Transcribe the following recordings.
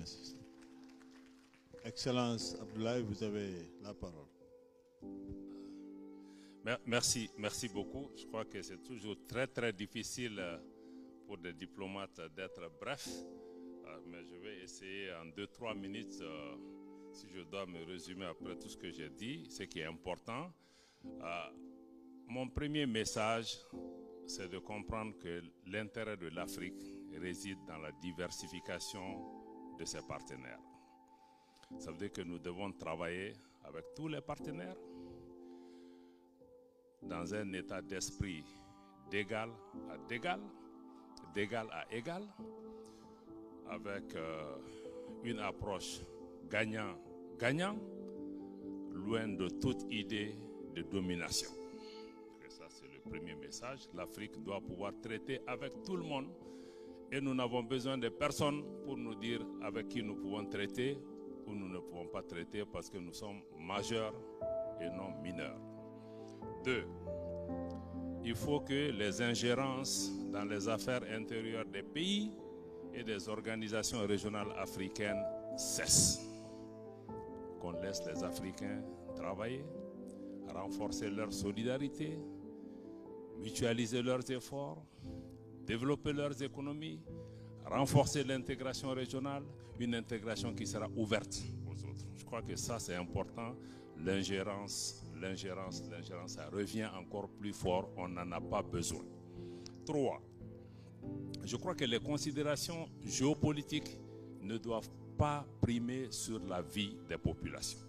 Merci. Excellence Abdoulaye, vous avez la parole. Merci beaucoup. Je crois que c'est toujours très difficile pour des diplomates d'être brefs, mais je vais essayer en 2-3 minutes, si je dois me résumer après tout ce que j'ai dit, ce qui est important. Mon premier message, c'est de comprendre que l'intérêt de l'Afrique réside dans la diversification de ses partenaires. Ça veut dire que nous devons travailler avec tous les partenaires dans un état d'esprit d'égal à d'égal, d'égal à égal, avec une approche gagnant-gagnant, loin de toute idée de domination. Et ça, c'est le premier message. L'Afrique doit pouvoir traiter avec tout le monde et nous n'avons besoin de personne pour nous dire avec qui nous pouvons traiter ou nous ne pouvons pas traiter parce que nous sommes majeurs et non mineurs. 2. Il faut que les ingérences dans les affaires intérieures des pays et des organisations régionales africaines cessent. Qu'on laisse les Africains travailler, renforcer leur solidarité, mutualiser leurs efforts, développer leurs économies, renforcer l'intégration régionale, une intégration qui sera ouverte aux autres. Je crois que ça c'est important. L'ingérence, ça revient encore plus fort, on n'en a pas besoin. 3. Je crois que les considérations géopolitiques ne doivent pas primer sur la vie des populations.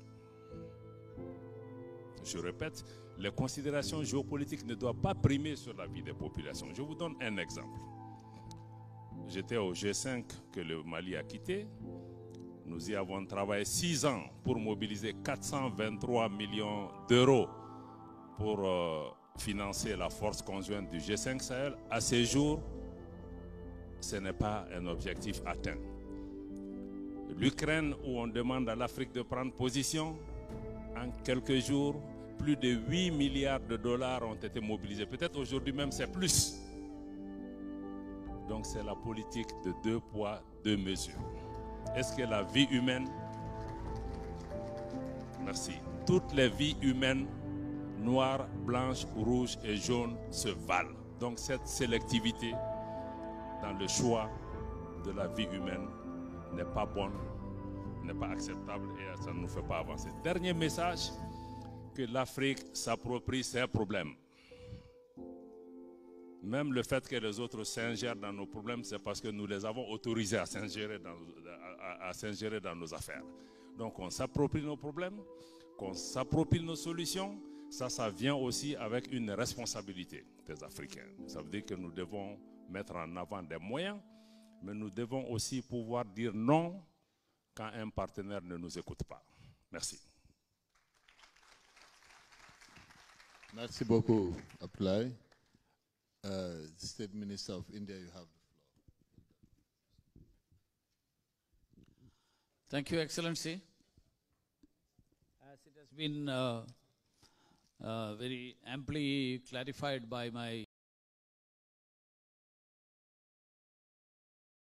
Je répète, les considérations géopolitiques ne doivent pas primer sur la vie des populations. Je vous donne un exemple. J'étais au G5 que le Mali a quitté. Nous y avons travaillé 6 ans pour mobiliser 423 millions d'euros pour financer la force conjointe du G5 Sahel. À ce jour, ce n'est pas un objectif atteint. L'Ukraine, où on demande à l'Afrique de prendre position, en quelques jours, plus de 8 milliards de dollars ont été mobilisés. Peut-être aujourd'hui même c'est plus. Donc c'est la politique de 2 poids, 2 mesures. Est-ce que la vie humaine, merci, toutes les vies humaines, noires, blanches, rouges et jaunes, se valent. Donc cette sélectivité dans le choix de la vie humaine n'est pas bonne, n'est pas acceptable et ça ne nous fait pas avancer. Dernier message, que l'Afrique s'approprie ses problèmes. Même le fait que les autres s'ingèrent dans nos problèmes, c'est parce que nous les avons autorisés à s'ingérer dans nos affaires. Donc on s'approprie nos problèmes, qu'on s'approprie nos solutions, ça vient aussi avec une responsabilité des Africains. Ça veut dire que nous devons mettre en avant des moyens, mais nous devons aussi pouvoir dire non quand un partenaire ne nous écoute pas. Merci. Merci beaucoup, Abdoulaye. State Minister of India, you have the floor. Thank you, Excellency. As it has been very amply clarified by my